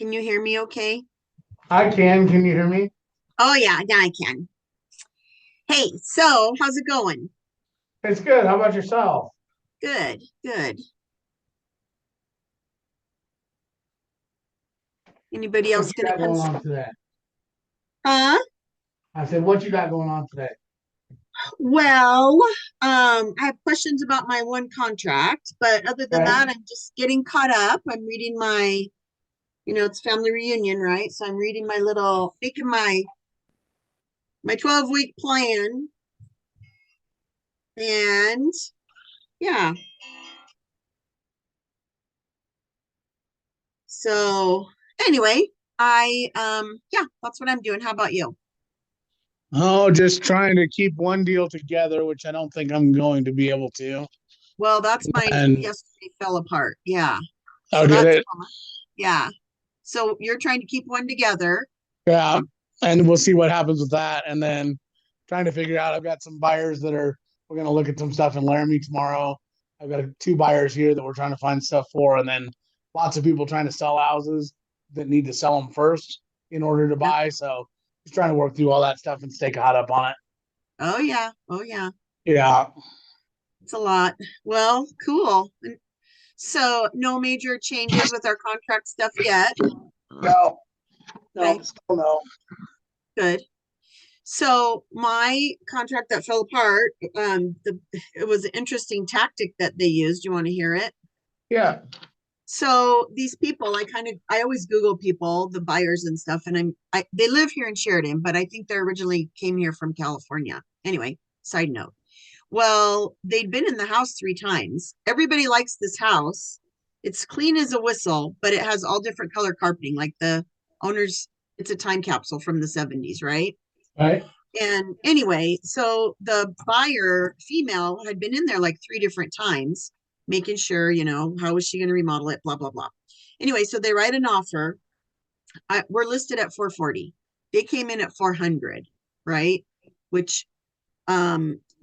Can you hear me okay? I can. Can you hear me? Oh yeah, now I can. Hey, so how's it going? It's good. How about yourself? Good, good. Anybody What else you gonna got come? going on today? Huh? I said, what you got going on today? Well, I have questions about my one contract, but other than Okay. that, I'm just getting caught up. I'm reading my, it's family reunion, right? So I'm reading making my 12-week plan, and yeah. So anyway, yeah, that's what I'm doing. How about you? Oh, just trying to keep one deal together, which I don't think I'm going to be able to. Well, that's mine And yesterday fell apart. Yeah. oh, So did that's it? a bummer. Yeah. So you're trying to keep one together. Yeah. And we'll see what happens with that. And then trying to figure out, I've got some buyers we're going to look at some stuff in Laramie tomorrow. I've got two buyers here that we're trying to find stuff for. And then lots of people trying to sell houses that need to sell them first in order to Yeah. buy. So just trying to work through all that stuff and stay caught up on it. Oh yeah. Oh yeah. Yeah. It's a lot. Well, cool. So no major changes with our contract stuff yet. No, no, Okay, still no. good. So my contract that fell apart, it was an interesting tactic that they used. You want to hear it? Yeah. So these people, I always Google people, the buyers and stuff, and they live here in Sheridan, but I think they originally came here from California. Anyway, side note. Well, they'd been in the house 3 times. Everybody likes this house. It's clean as a whistle, but it has all different color carpeting, like the owners, it's a time capsule from the 70s, right? Right. And anyway, so the buyer female had been in there like 3 different times, making sure, how is she going to remodel it, blah, blah, blah. Anyway, so they write an offer. We're listed at 440. They came in at 400, right? Which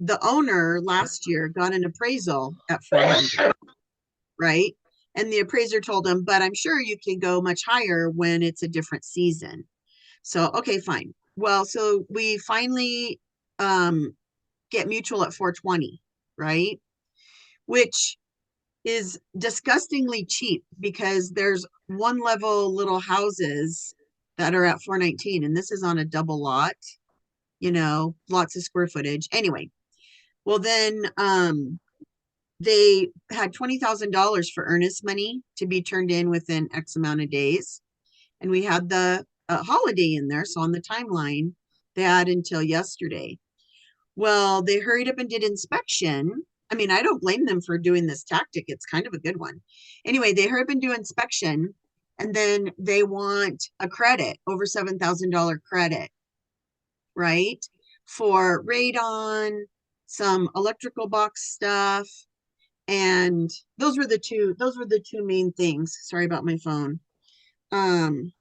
the owner last year got an appraisal at 400, right? And the appraiser told him, but I'm sure you can go much higher when it's a different season. So, okay, fine. Well, so we finally um, get mutual at 420, right? Which is disgustingly cheap because there's one level little houses that are at 419, and this is on a double lot, lots of square footage. Anyway, well, then they had $20,000 for earnest money to be turned in within X amount of days. And we had the holiday in there. So on the timeline, they had until yesterday. Well, they hurried up and did inspection. I mean, I don't blame them for doing this tactic. It's kind of a good one. Anyway, they hurry up and do inspection, and then they want a credit, over $7,000 credit, right? For radon, some electrical box stuff, and those were the two main things. Sorry about my phone. Um,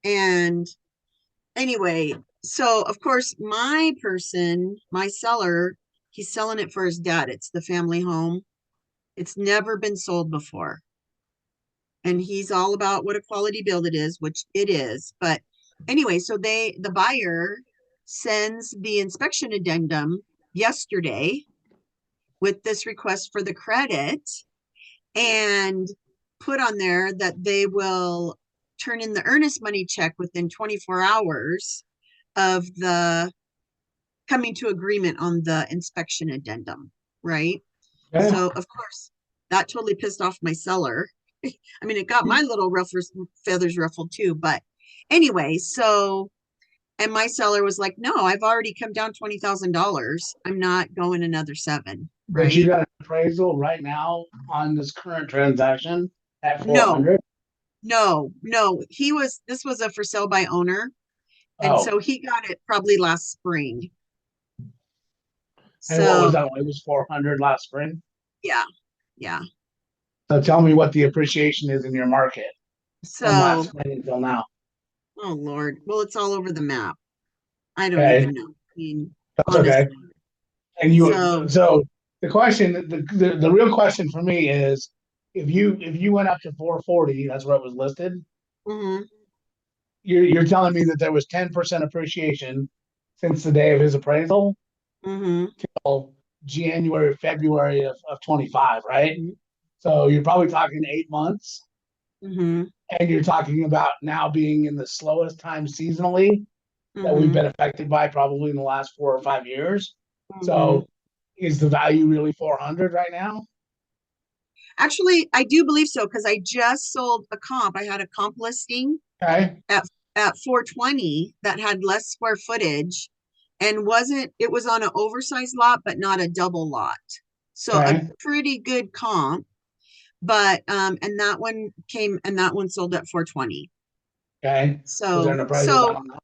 and anyway, so of course, my seller, he's selling it for his dad. It's the family home. It's never been sold before. And he's all about what a quality build it is, which it is. But anyway, so the buyer sends the inspection addendum yesterday with this request for the credit and put on there that they will turn in the earnest money check within 24 hours of the coming to agreement on the inspection addendum, right? Okay. So, of course, that totally pissed off my seller. I mean, it got my little feathers ruffled too. But anyway, and my seller was like, no, I've already come down $20,000. I'm not going another seven, But you right? got an appraisal right now on this current transaction at No, 400. no, no. This was a for sale by owner. And Oh, so he got it probably last spring. and what was So that one? It was 400 last spring. yeah, yeah. So tell me what the appreciation is in your market from last So, spring until now. oh Lord. Well, it's all over the map. I don't Okay, even know. I mean, that's okay. honestly. And So, so the question, the real question for me is, if you went up to 440, that's where it was listed. Mm-hmm. You're telling me that there was 10% appreciation since the day of his appraisal Mm-hmm. till January, February of 25, right? So you're probably talking 8 months, Mm-hmm. and you're talking about now being in the slowest time seasonally that we've Mm-hmm. been affected by probably in the last 4 or 5 years. Mm-hmm. So is the value really 400 right now? Actually, I do believe so because I just sold a comp. I had a comp listing Okay. at 420 that had less square footage and wasn't it was on an oversized lot but not a double lot. So a Okay. pretty good comp, but and that one sold at 420. Okay. Was there So an appraisal done so on that?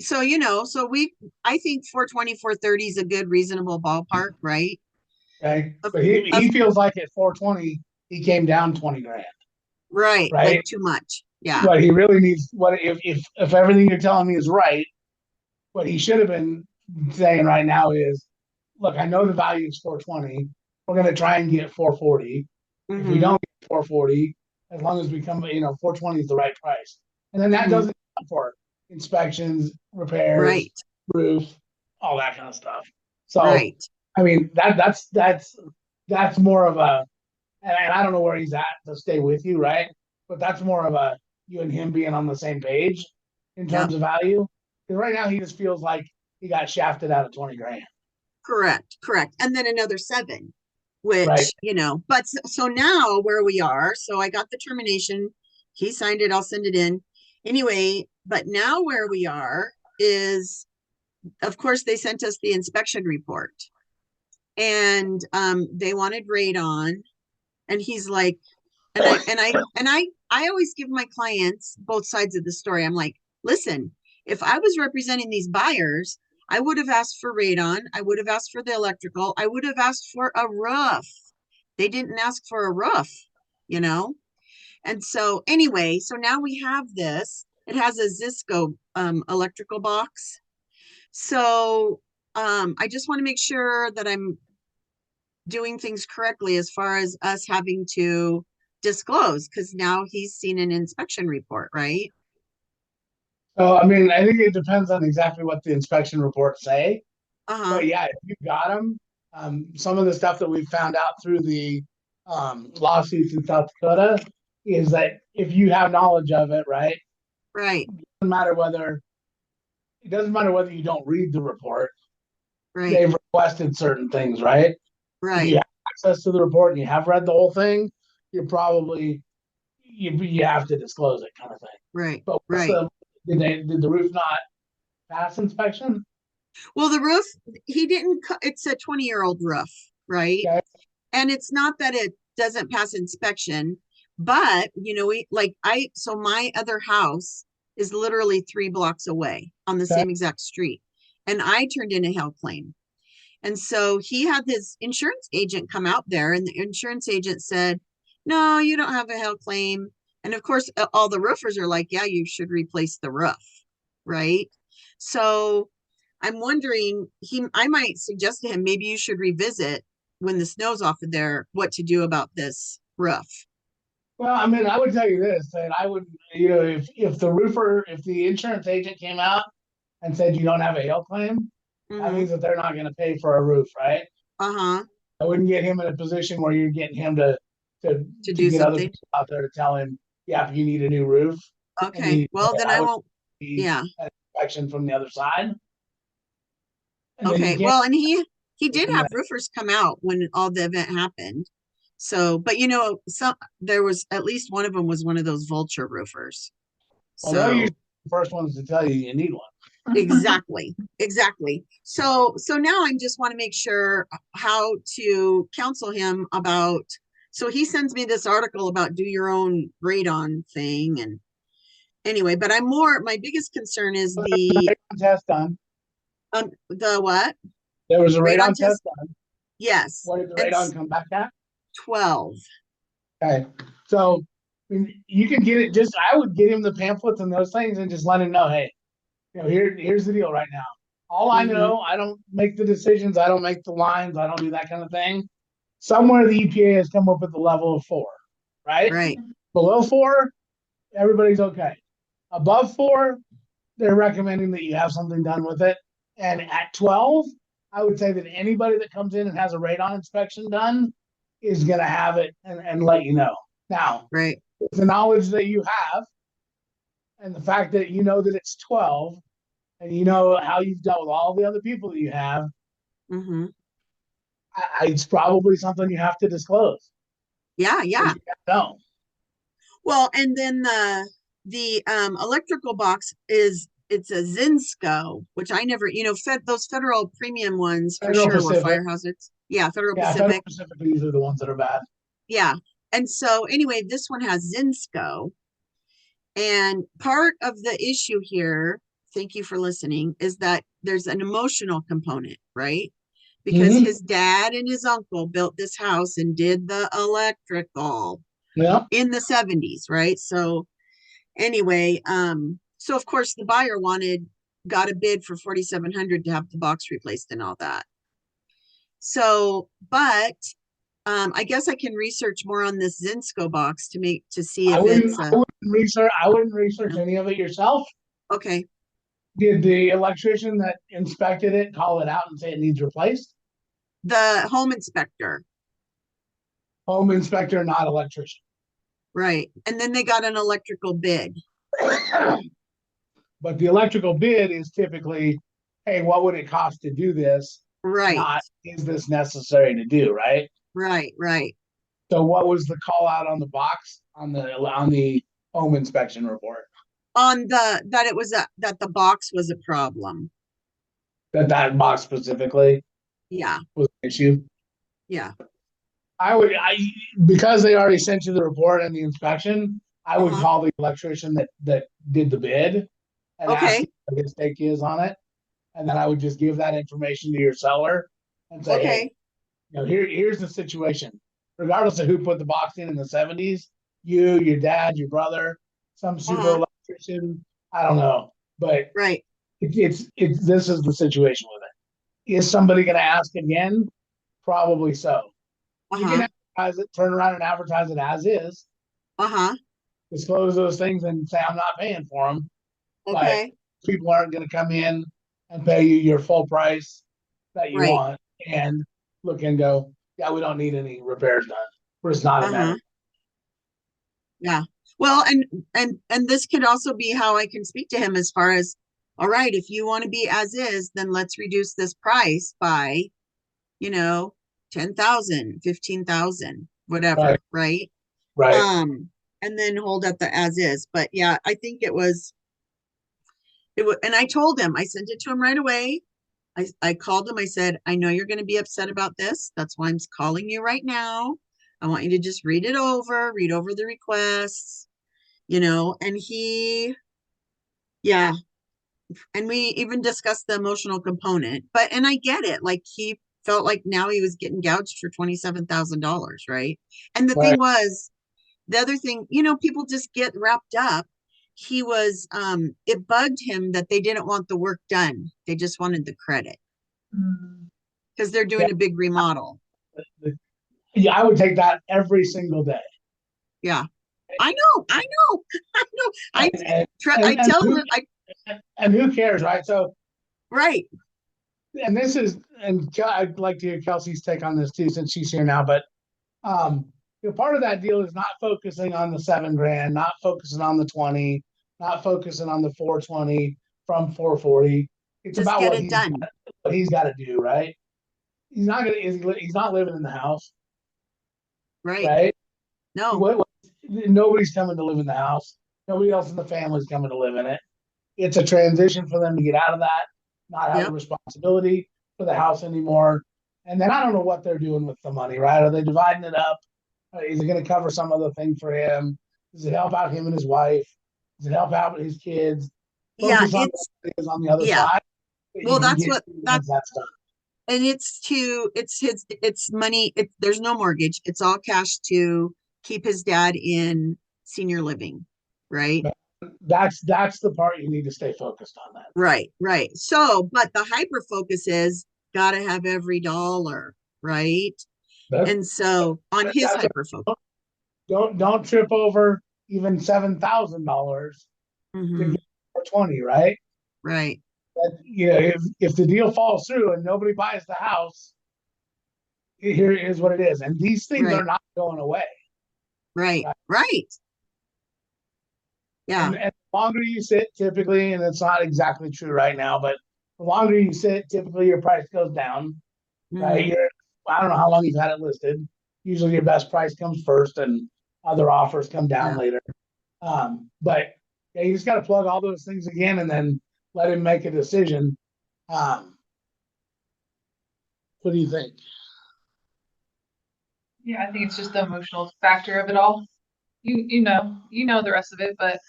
so so we I think 420 430 is a good reasonable ballpark, right? Okay. Of, But he of feels like at 420, he came down 20 grand, right, like right? too much. Yeah. What he really needs, what if everything you're telling me is right, what he should have been saying right now is, look, I know the value is 420. We're going to try and get 440. If we Mm-hmm. don't get 440, as long as we come, 420 is the right price. And then that Mm-hmm. doesn't count for inspections, repairs, Right. roof, all that kind of stuff. So, Right. I mean, that's more of a, and I don't know where he's at to stay with you, right? But that's more of a you and him being on the same page in terms Yep. of value. Because right now he just feels like he got shafted out of 20 grand. Correct, correct. And then another seven, Right. which, but so now where we are, so I got the termination. He signed it, I'll send it in. Anyway, but now where we are is, of course, they sent us the inspection report and they wanted radon. And he's like, I always give my clients both sides of the story. I'm like, listen, if I was representing these buyers, I would have asked for radon. I would have asked for the electrical. I would have asked for a roof. They didn't ask for a roof, you know? And so anyway, so now we have this. It has a Zisco electrical box. So I just want to make sure that I'm doing things correctly as far as us having to disclose because now he's seen an inspection report, right? So I mean, I think it depends on exactly what the inspection reports say. Uh-huh. But yeah, if you got them, some of the stuff that we found out through the lawsuits in South Dakota is that if you have knowledge of it, right, Right. doesn't matter whether it doesn't matter whether you don't read the report. Right. They've requested certain things, right? If you Right. have access to the report and you have read the whole thing, you're probably you have to disclose it, kind of thing. Right. But what's Right. the did the roof not pass inspection? Well, the roof, he didn't, it's a 20-year-old roof, right? Okay, And it's not that it doesn't pass inspection, but, so my other house is literally 3 blocks away on the okay, same exact street. And I turned in a hail claim. And so he had his insurance agent come out there, and the insurance agent said, no, you don't have a hail claim. And of course, all the roofers are like, yeah, you should replace the roof. Right. So I'm wondering, I might suggest to him, maybe you should revisit when the snow's off of there, what to do about this roof. well, I mean, I would tell you this, that I would, if the insurance agent came out and said you don't have a hail claim, that Mm-hmm. means that they're not going to pay for a roof, right? Uh-huh. I wouldn't get him in a position where you're getting him to To to do get other something. people out there to tell him, yeah, if you need a new roof, and Okay. he, Well, then I I would won't. be Yeah. an inspection from the other side, and then you Okay. can't Well, and he go did from have there. roofers come out when all the event happened. So, but some there was at least one of them was one of those vulture roofers. Well, they're usually So, the first ones to tell you you need one. exactly. Exactly. So now I just want to make sure how to counsel him about so he sends me this article about do your own radon thing and anyway, but my biggest concern is the Radon test done. the what? There was a Radon radon test test? done. Yes. What did the And radon come back at? 12. Okay. So I mean, you can get it just I would get him the pamphlets and those things and just let him know, hey, here's the deal right now. All I Mm-hmm. know, I don't make the decisions, I don't make the lines, I don't do that kind of thing. Somewhere the EPA has come up with the level of 4, right? Right. Below 4, everybody's okay. Above 4, they're recommending that you have something done with it. And at 12, I would say that anybody that comes in and has a radon inspection done is going to have it and let you know. Now, Right. with the knowledge that you have and the fact that you know that it's 12 and you know how you've dealt with all the other people that you have, Mm-hmm. it's probably something you have to disclose. Yeah, You yeah. know. Well, and then the electrical box is it's a Zinsco, which I never, those federal premium ones for Federal sure were Pacific. fire hazards. Yeah, Federal Yeah, Federal Pacific. Pacific are usually the ones that are bad. Yeah. And so anyway, this one has Zinsco. And part of the issue here, thank you for listening, is that there's an emotional component, right? Because Mm-hmm. his dad and his uncle built this house and did the electrical Yeah. in the 70s, right? So anyway, so of course the buyer got a bid for 4,700 to have the box replaced and all that. So, but I guess I can research more on this Zinsco box to see if it's I wouldn't research no. any of it yourself. Okay. Did the electrician that inspected it call it out and say it needs replaced? The home inspector, Home inspector, not electrician. right? And then they got an electrical bid, But the electrical bid is typically, hey, what would it cost to do this? right? Not, is this necessary to do, right? Right, right. So what was the call out on the box on the home inspection report? On the that it was a that the box was a problem. That box specifically Yeah, was an issue. yeah. I because they already sent you the report and the inspection, I would Uh-huh. call the electrician that did the bid and ask him Okay, what his take is on it. And then I would just give that information to your seller and say, hey, okay. here's the situation. Regardless of who put the box in the 70s, you, your dad, your brother, some super Uh-huh. electrician, I don't know. But Right. it's this is the situation with it. Is somebody going to ask again? Probably so. You can Uh-huh. advertise it, turn around and advertise it as is, Uh-huh. disclose those things and say, I'm not paying for them. But Okay. people aren't going to come in and pay you your full price that you Right. want and look and go, yeah, we don't need any repairs done. We're just not in that. Uh-huh. Yeah. Well, and this could also be how I can speak to him as far as, all right, if you want to be as is, then let's reduce this price by, you know, 10,000, 15,000, Right, whatever, right? right. Um, and then hold up the as is. But yeah, I think it was, and I told him, I sent it to him right away. I called him. I said, I know you're going to be upset about this. That's why I'm calling you right now. I want you to just read over the requests, and yeah, and we even discussed the emotional component. And I get it. Like he felt like now he was getting gouged for $27,000, right? And the Right. thing was, the other thing, people just get wrapped up. It bugged him that they didn't want the work done. They just wanted the credit because they're Yeah, doing a big remodel. yeah, I would take that every single day. Yeah. I know, I know, I know. And I and tell them, and who cares, right? So right. and this is and I'd like to hear Kelsey's take on this too, since she's here now. But um, part of that deal is not focusing on the 7 grand, not focusing on the 20, not focusing on the 420 from 440. It's Just about get it done. what he's got to do, right? He's not living in the house, Right. right? No. Nobody's coming to live in the house. Nobody else in the family's coming to live in it. It's a transition for them to get out of that, not have the Yep. responsibility for the house anymore. And then I don't know what they're doing with the money, right? Are they dividing it up? Is it going to cover some other thing for him? Does it help out him and his wife? Does it help out his kids? Yeah, Focus on what is on the other yeah. side that Well, you can that's get what that once that's done. and it's money. There's no mortgage. It's all cash to keep his dad in senior living, right? But that's the part you need to stay focused on that. Right, right. So, but the hyper focus is got to have every dollar, right? That's And so on his that's hyper focus, don't trip over even $7,000 to Mm-hmm. get for 20, right? Right. But, if the deal falls through and nobody buys the house, here is what it is. And these things are Right. not going away. Right. Right? Right. Yeah. And the longer you sit, typically, and it's not exactly true right now, but the longer you sit, typically your price goes down, right? Mm-hmm. I don't know how long you've had it listed. Usually your best price comes first and other offers come down Yeah. later. But yeah, you just got to plug all those things again and then let him make a decision. Um, what do you think? Yeah, I think it's just the emotional factor of it all. You know the rest of it, but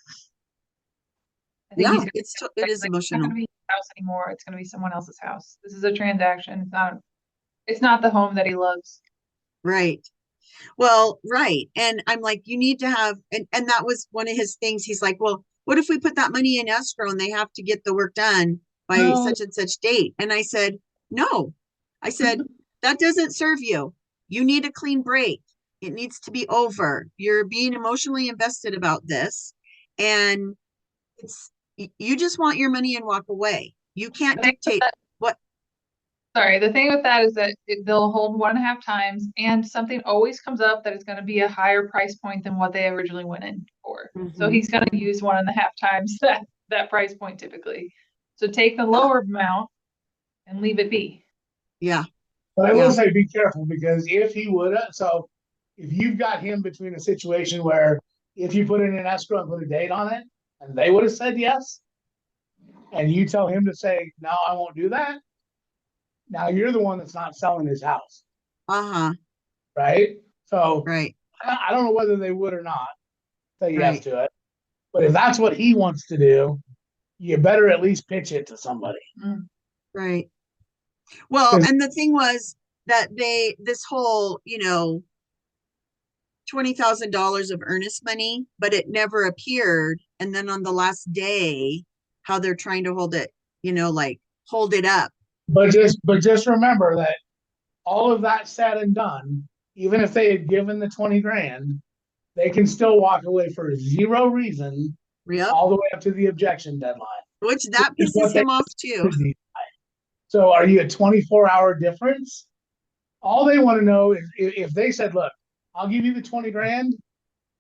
I think Yeah. he's gonna It it's is like, it's not emotional. gonna be his house anymore. It's gonna be someone else's house. This is a transaction. It's not the home that he loves. Right. Well, right. And I'm like, you need to have, and that was one of his things. He's like, well, what if we put that money in escrow and they have to get the work done by No, such and such date? And I said, no. I said, that doesn't serve you. You need a clean break. It needs to be over. You're being emotionally invested about this. And you just want your money and walk away. You can't the thing with dictate that, what, sorry, the thing with that is that they'll hold 1.5 times, and something always comes up that is going to be a higher price point than what they originally went in for. So Mhm. he's going to use 1.5 times that price point typically. So take the Yeah, lower amount and leave it be. yeah, But I will yeah, say be careful because if he would have, so if you've got him between a situation where if you put in an escrow and put a date on it and they would have said yes, and you tell him to say, no, I won't do that, now you're the one that's not selling his house, uh-huh, right? So right, I don't know whether they would or not say yes right, to it. But if that's what he wants to do, you better at least pitch it to somebody. Mm. right. Well, Because and the thing was that this whole, $20,000 of earnest money, but it never appeared. And then on the last day, how they're trying to hold it, like hold it up. but just remember that all of that said and done, even if they had given the 20 grand, they can still walk away for zero reason Yep. all the way up to the objection deadline. Which Which that is pisses what they him off too. so are you a 24-hour difference? All they want to know is if they said, look, I'll give you the 20 grand,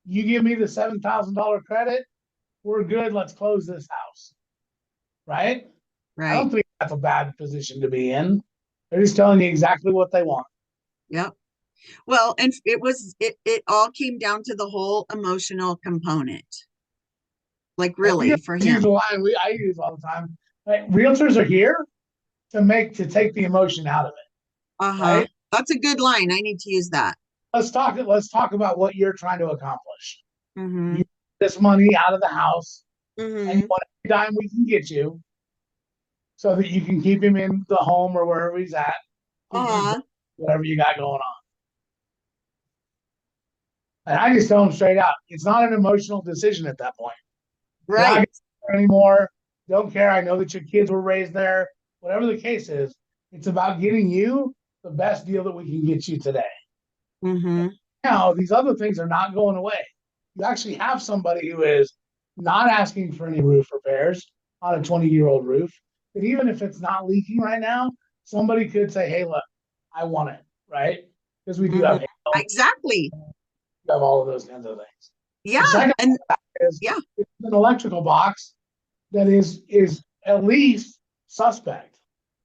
you give me the $7,000 credit, we're good, let's close this house. Right? I don't Right. think that's a bad position to be in. They're just telling you exactly what they want. Yep. Well, and it all came down to the whole emotional component. Like Well, we really for use a him. line I use all the time. Like, realtors are here to take the emotion out of it, Uh-huh. right? That's a good line. I need to use that. Let's talk about what you're trying to accomplish. You Mm-hmm. want this money out of the house and you Mm-hmm. want every dime we can get you so that you can keep him in the home or wherever he's at, keep him employed, Uh-huh. whatever you got going on. And I just tell them straight out, it's not an emotional decision at that point. You're not Right. there anymore. Don't care. I know that your kids were raised there. Whatever the case is, it's about getting you the best deal that we can get you today. Mm-hmm. Now, these other things are not going away. You actually have somebody who is not asking for any roof repairs on a 20-year-old roof. But even if it's not leaking right now, somebody could say, hey, look, I want it, right? Because we do Mm-hmm. have hail, Exactly. we have all of those kinds of things. Yeah. The second And is yeah. it's an electrical box that is at least suspect,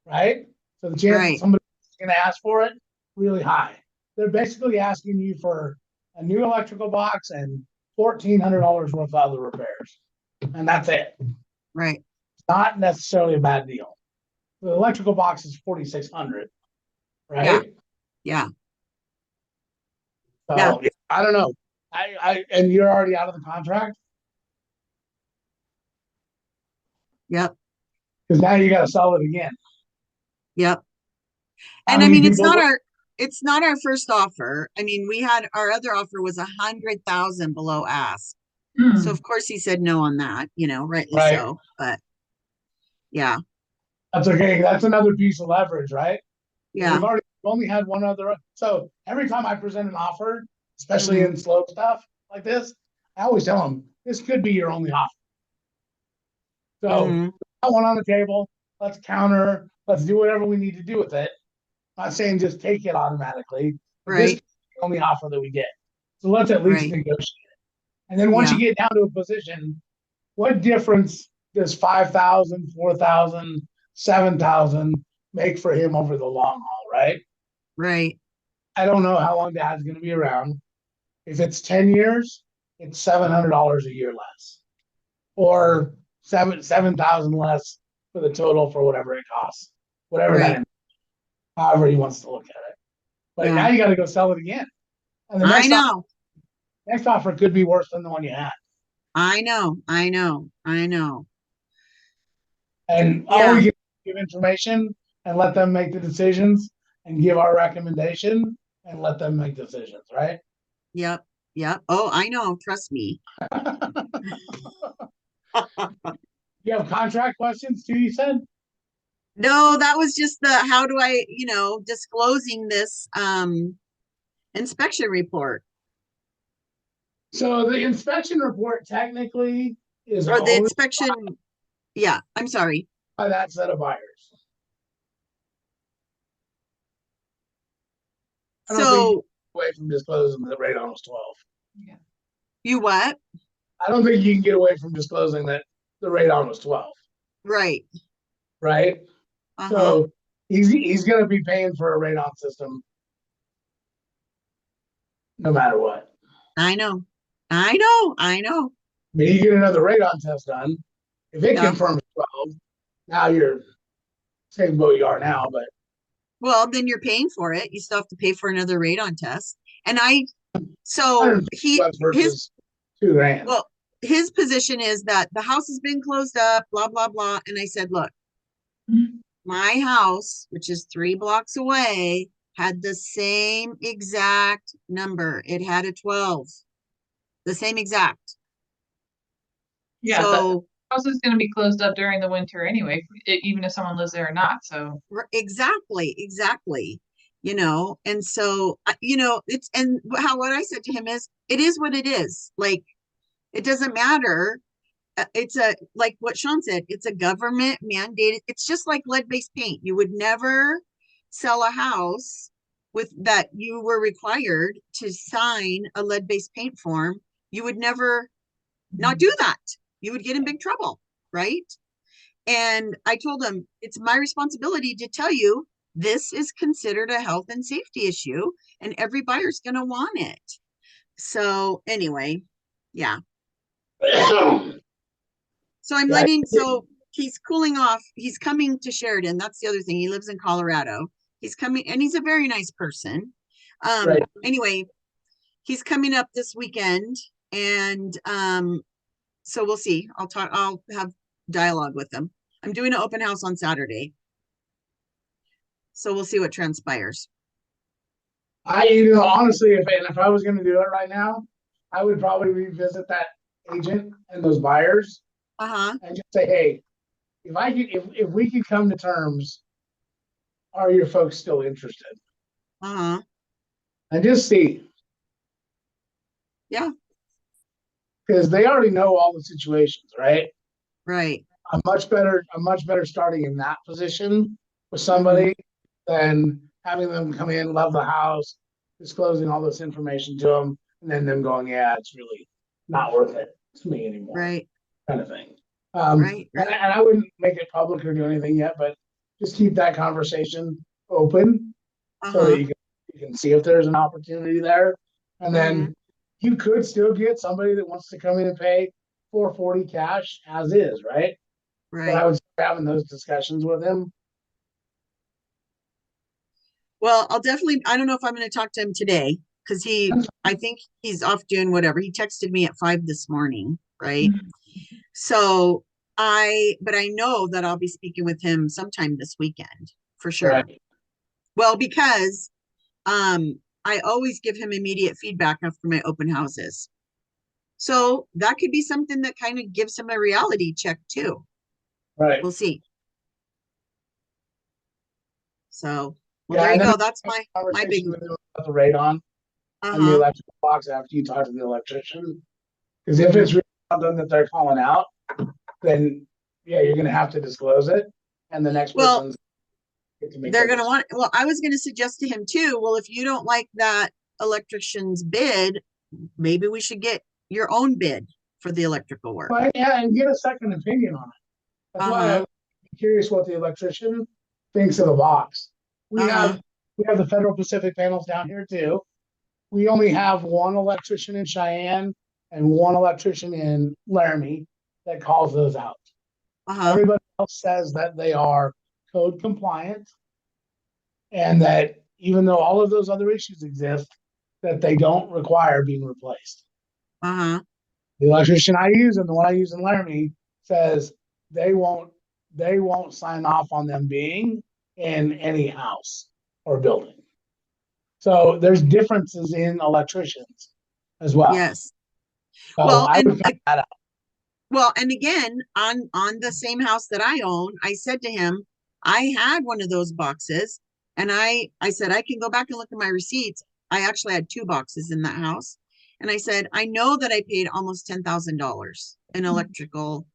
right? So the chance that Right. somebody's going to ask for it really high. They're basically asking you for a new electrical box and $1,400 worth of other repairs, and that's it. Right. It's not necessarily a bad deal. The electrical box is 4,600, Yeah. right? Yeah. Yeah. So I don't know. And you're already out of the contract Yep. because now you got to sell it again. Yep. How And I many mean, people? it's not our first offer. I mean, we had our other offer was 100,000 below ask. So Mm. of course he said no on that, rightly Right. so. But yeah, That's okay. That's another piece of leverage, right? yeah. We've only had one other. So every time I present an offer, especially Hmm. in slow stuff like this, I always tell them this could be your only option. So Hmm. I one on the table. Let's counter. Let's do whatever we need to do with it. I'm not saying just take it automatically, but this is Right, the only offer that we get. So let's at least right. negotiate. And then once you Yeah, get down to a position, what difference does 5,000, 4,000, 7,000 make for him over the long haul, right? right, I don't know how long Dad's going to be around. If it's 10 years, it's $700 a year less, or 7,000 less for the total for whatever it costs, whatever that right. is, however he wants to look at it. But now Yeah. you got to go sell it again, and the I know. next offer could be worse than the one you had. I know. I know. I know. And all Yeah. we give information and let them make the decisions, and give our recommendation and let them make decisions, right? Yep. Yep. Oh, I know. Trust me. You have contract questions too, you said? No, that was just the how do I, disclosing this inspection report So the inspection report technically is or the only inspection. Yeah, I'm sorry. by that set of buyers. I don't think you So can get away from disclosing that radon was 12. Yeah. you what? I don't think you can get away from disclosing that the radon was 12, Right. right? Uh-huh. So he's going to be paying for a radon system no matter what. I know. I know. I know. I mean, you get another radon test done. If it Yeah. confirms 12, now you're same boat you are now, but Well, then you're paying for it. You still have to pay for another radon test. And so 150 bucks versus 2 grand. well, his position is that the house has been closed up, blah, blah, blah. And I said, look, my house, which is 3 blocks away, had the same exact number. It had a 12, the same exact. Yeah, the So house is gonna be closed up during the winter anyway, even if someone lives there or not, so. exactly, exactly. And so it's and how what I said to him is what it is. Like it doesn't matter. It's a like what Sean said, it's a government mandated. It's just like lead-based paint. You would never sell a house with that you were required to sign a lead-based paint form. You would never not do that. You would get in big trouble, right? And I told him it's my responsibility to tell you this is considered a health and safety issue, and every buyer's going to want it. So, anyway, yeah. So I'm Yeah, so he's cooling off. He's coming to Sheridan. That's the other thing. He lives in Colorado. He's coming, and he's a very nice person. right. Anyway, he's coming up this weekend, and so we'll see. I'll have dialogue with him. I'm doing an open house on Saturday. So we'll see what transpires. Honestly, if I was going to do it right now, I would probably revisit that agent and those buyers Uh-huh. and just say, hey, if we could come to terms, are your folks still interested? Uh-huh. And just see, Yeah, because they already know all the situations, right? right. I'm much better starting in that position with Mm-hmm. somebody than having them come in, love the house, disclosing all this information to them, and then them going, yeah, it's really not worth it to me anymore, Right. kind of thing. Right. And, Right. and I wouldn't make it public or do anything yet, but just keep that conversation open so that Uh-huh. you can see if there's an opportunity there. And Mm-hmm. then you could still get somebody that wants to come in and pay 440 cash as is, right? But I Right. would start having those discussions with him. Well, I don't know if I'm going to talk to him today because I think he's off doing whatever. He texted me at 5 this morning, right? So but I know that I'll be speaking with him sometime this weekend for sure. Right. Well, because I always give him immediate feedback after my open houses. So that could be something that kind of gives him a reality check too. Right. We'll see. So, well, Yeah. there you And then go. That's my big conversation with him about the radon and the uh-huh. electrical box after you talk to the electrician. Because if it's really something that they're calling out, then yeah, you're gonna have to disclose it, and the next Well, person's get to make they're that going to decision. want, well, I was going to suggest to him too, well, if you don't like that electrician's bid, maybe we should get your own bid for the electrical work. But yeah, and get a second opinion on it. That's why Uh-huh. I'm curious what the electrician thinks of the box. We Uh-huh. have the Federal Pacific panels down here too. We only have one electrician in Cheyenne and one electrician in Laramie that calls those out. Uh-huh. Everybody else says that they are code compliant and that even though all of those other issues exist, that they don't require being replaced. Uh-huh. The electrician I use and the one I use in Laramie says they won't sign off on them being in any house or building. So there's differences in electricians as well. Yes. So Well, I would and find that out. well, and again, on the same house that I own, I said to him, I had one of those boxes, and I said I can go back and look at my receipts. I actually had two boxes in that house, and I said I know that I paid almost $10,000 in electrical,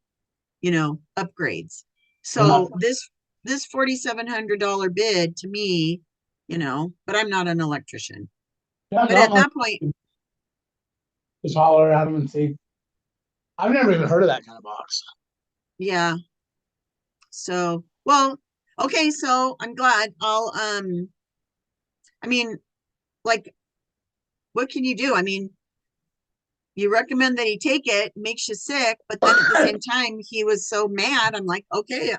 upgrades. Yeah. So this $4,700 bid to me, but I'm not an electrician. Yeah, But at that point, just holler at them and see. I've never even heard of that kind of box. yeah. So, well, okay, so I'm glad. I mean, like, what can you do? I mean, you recommend that he take it, makes you sick, but then at the same time, he was so mad. I'm like, okay,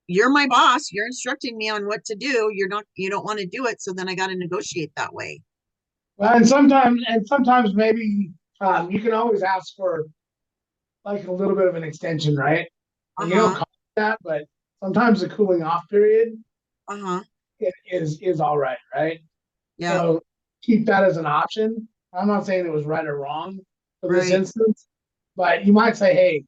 you're my boss. You're instructing me on what to do. You don't want to do it. So then I got to negotiate that way. Well, and sometimes maybe you can always ask for like a little bit of an extension, right? And you don't Uh-huh. call it that, but sometimes the cooling off period Uh-huh. is all right, right? Yeah. So keep that as an option. I'm not saying it was right or wrong for this Right. instance, but you might say, hey,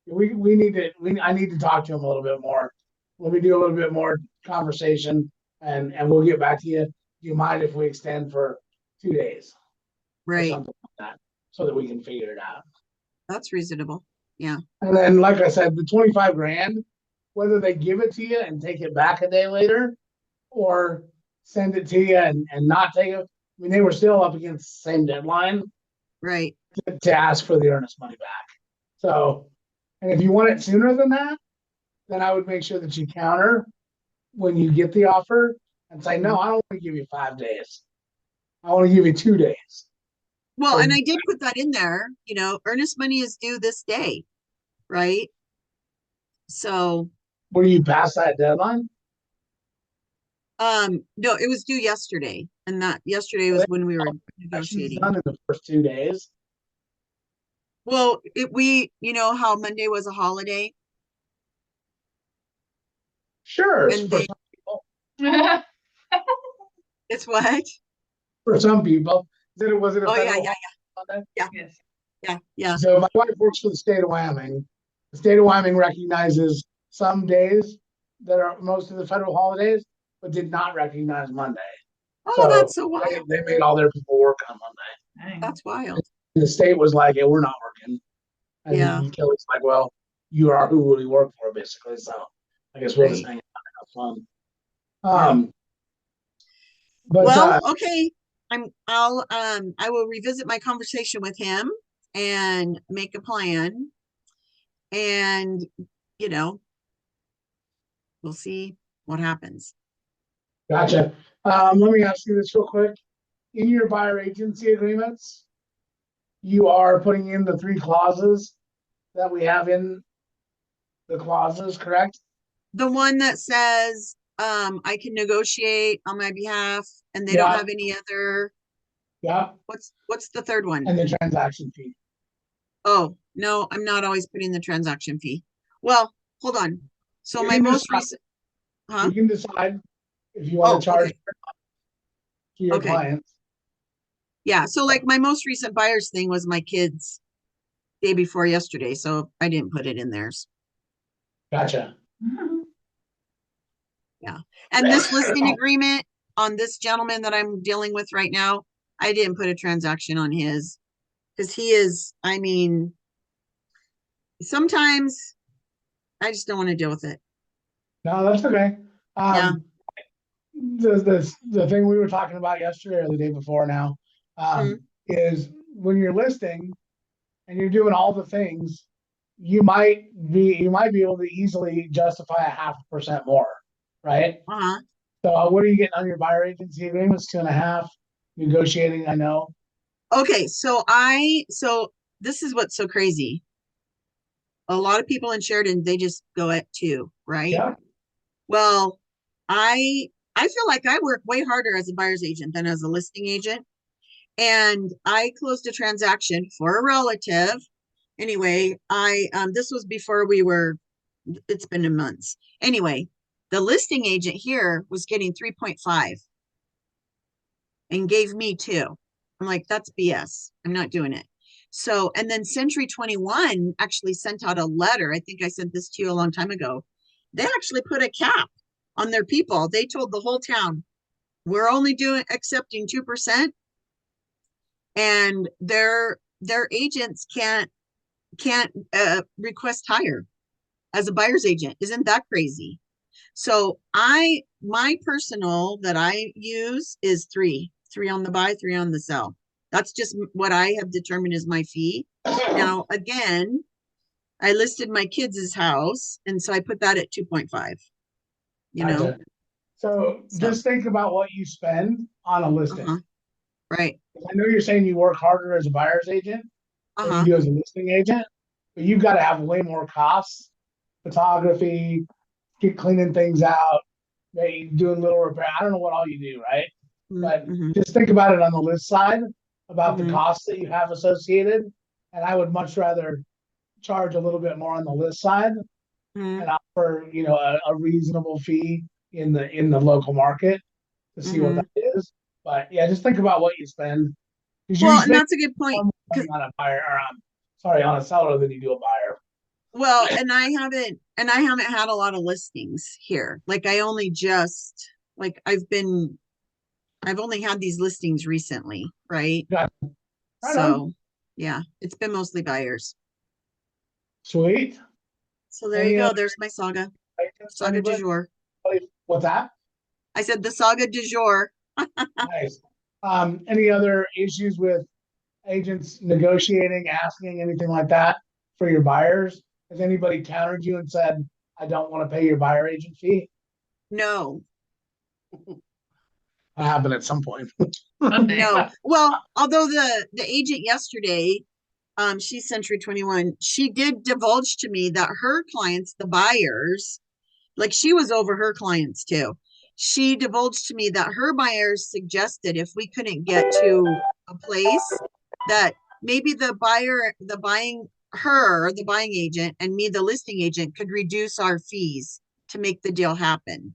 I need to talk to him a little bit more. Let me do a little bit more conversation and we'll get back to you. Do you mind if we extend for 2 days or Right. something like that so that we can figure it out? That's reasonable. Yeah. And then, like I said, the 25 grand, whether they give it to you and take it back a day later or send it to you and not take it. I mean, they were still up against the same deadline Right. to ask for the earnest money back. So, and if you want it sooner than that, then I would make sure that you counter when you get the offer and say, no, Mhm. I don't want to give you 5 days. I want to give you 2 days. Well, and So, I did put that in there, earnest money is due this day, right? So, were you past that deadline? no, it was due yesterday, and that yesterday So was when we were actions negotiating. done in the first 2 days. Well, how Monday was a holiday, Sure, and for they, some people. it's what? For some people, was it a Oh yeah, federal yeah, holiday? yeah, Yes. yeah, yeah, So my wife works for the state of Wyoming. The state of Wyoming recognizes some days that are most of the federal holidays, but did not recognize Monday. oh, So that's so wild. they made all their people work on Monday. Dang. That's wild. And the state was like, "Hey, we're not working." Yeah, And Kelly's like, "Well, you are who we work for, basically. So I guess we'll just right. hang out and have fun." Yeah. But Well, okay. I will revisit my conversation with him and make a plan, and you know, we'll see what happens. gotcha. Let me ask you this real quick. In your buyer agency agreements, you are putting in the 3 clauses that we have in the clauses, correct? The one that says I can negotiate on my behalf, and they don't Yeah, have any other. yeah. What's the third one? And the transaction fee. Oh, no, I'm not always putting the transaction fee. Well, hold on. So You my can most decide, recent, huh? you can decide if you want to Oh, charge okay. to your Okay. clients. Yeah. So like my most recent buyers thing was my kids day before yesterday. So I didn't put it in theirs. Gotcha. Yeah. And this listing agreement on this gentleman that I'm dealing with right now, I didn't put a transaction on his because he is, I mean, sometimes I just don't want to deal with it. No, that's okay. Yeah. The thing we were talking about yesterday or the day before now, Mm, is when you're listing and you're doing all the things, you might be able to easily justify a 0.5% more, right? uh-huh. So what are you getting on your buyer agency agreements? 2.5. Negotiating, I know. Okay, so this is what's so crazy. A lot of people in Sheridan, they just go at 2, right? Yeah. Well, I feel like I work way harder as a buyer's agent than as a listing agent. And I closed a transaction for a relative. Anyway, I this was before it's been in months. Anyway, the listing agent here was getting 3.5 and gave me 2. I'm like, that's BS. I'm not doing it. So, and then Century 21 actually sent out a letter. I think I sent this to you a long time ago. They actually put a cap on their people. They told the whole town, we're only doing accepting 2%, and their agents can't request higher as a buyer's agent. Isn't that crazy? So my personal that I use is three on the buy, 3 on the sell. That's just what I have determined is my fee. Now, again, I listed my kids' house, and so I put that at 2.5, you know? Gotcha. So So, just think about what you spend on a listing. uh-huh, right. I know you're saying you work harder as a buyer's agent than you Uh-huh. do as a listing agent, but you've got to have way more costs, photography, get cleaning things out, maybe doing little repair. I don't know what all you do, right? But Mm-hmm. just think about it on the list side about the Mm-hmm. costs that you have associated. And I would much rather charge a little bit more on the list side Mm-hmm. and offer, a reasonable fee in the local market to see what Mm-hmm. that is. But yeah, just think about what you spend because you Well, and spend that's a good point. more money Because on a buyer or on a seller than you do a buyer. well, and I haven't had a lot of listings here. Like I only just like I've only had these listings recently, right? Got right on. So yeah, it's been mostly buyers. Sweet. So there you Any go. other There's my saga. questions for Saga du anybody? jour. What's that? I said the saga du jour. Nice. Any other issues with agents negotiating, asking anything like that for your buyers? Has anybody countered you and said, I don't want to pay your buyer agent fee? No, That happened at some point. no. Well, although the agent yesterday, she's Century 21, she did divulge to me that her clients, the buyers, like she was over her clients too. She divulged to me that her buyers suggested if we couldn't get to a place that maybe the buying agent, and me, the listing agent, could reduce our fees to make the deal happen.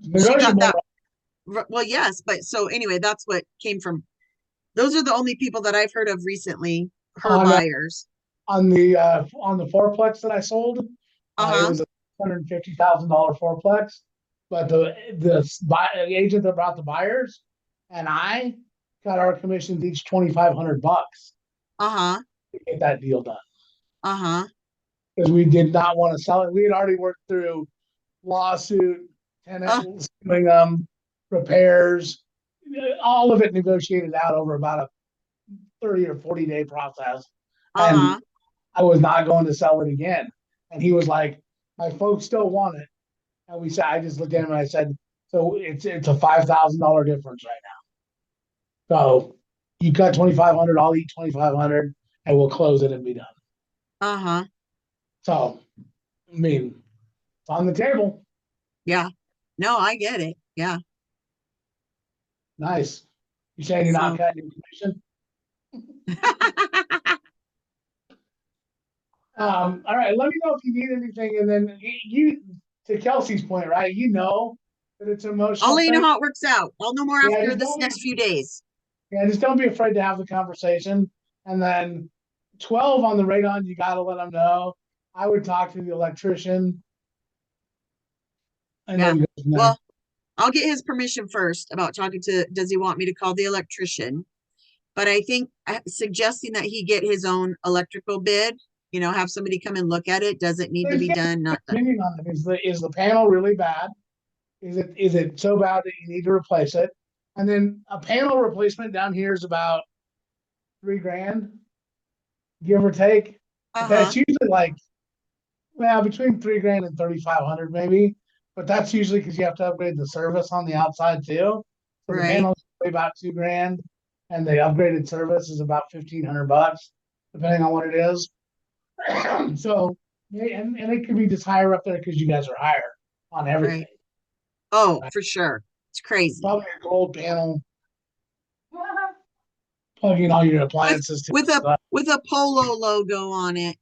She got Negotiable. that. Well, yes, but so anyway, that's what came from. Those are the only people that I've heard of recently, her on buyers. on the fourplex that I sold. It Uh-huh. was a $150,000 fourplex, but the agent that brought the buyers and I got our commissions each $2,500 Uh-huh. to get that deal done Uh-huh. because we did not want to sell it. We had already worked through lawsuit, Uh, tenant suing repairs, all of it negotiated out over about a 30 or 40-day process, and uh-huh. I was not going to sell it again. And he was like, my folks still want it. And I just looked at him and I said, so it's a $5,000 difference right now. So you cut 2,500, I'll eat 2,500, and we'll close it and be done. Uh-huh. So, I mean, it's on the table. Yeah. No, I get it. Yeah. Nice. You saying you're not So cutting your commission? All right. Let me know if you need anything. And then to Kelsey's point, right? That it's an I'll emotional let you know thing. how it works out. I'll know more Yeah, after this next few days. just don't be afraid to have the conversation. And then 12 on the radon, you got to let them know. I would talk to the electrician and Yeah. then go from there. Well, I'll get his permission first about talking to, does he want me to call the electrician? But I think suggesting that he get his own electrical bid have somebody come and look at it. Does it need to be done? Not done. Opinion on it. Is the panel really bad? Is it so bad that you need to replace it? And then a panel replacement down here is about $3,000, give or take. But Uh-huh. that's usually like, well, between $3,000 and 3,500 maybe. But that's usually because you have to upgrade the service on the outside too. So the Right. panels about $2,000, and the upgraded service is about $1,500, depending on what it is. So, and it could be just higher up there because you guys are higher on everything. Right. Oh, Right? for sure. It's crazy. Probably a gold panel, plugging all your With appliances to with it. a So, with a polo logo on it.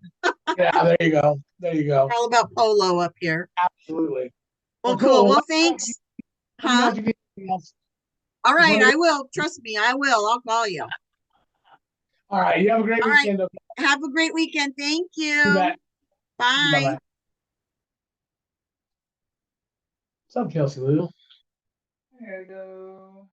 yeah, there you go. There you go. All about polo up here. Absolutely. Well, Well, cool. cool. Well, Well, thanks. let me know Huh? if you get anything else. All Just right, want to I will. Trust me, I will. I'll call you. All right. You have a great All right. weekend. Okay? Have a great weekend. Thank You you. bet. Bye Bye. bye. What's up, Kelsey Lou? There we go.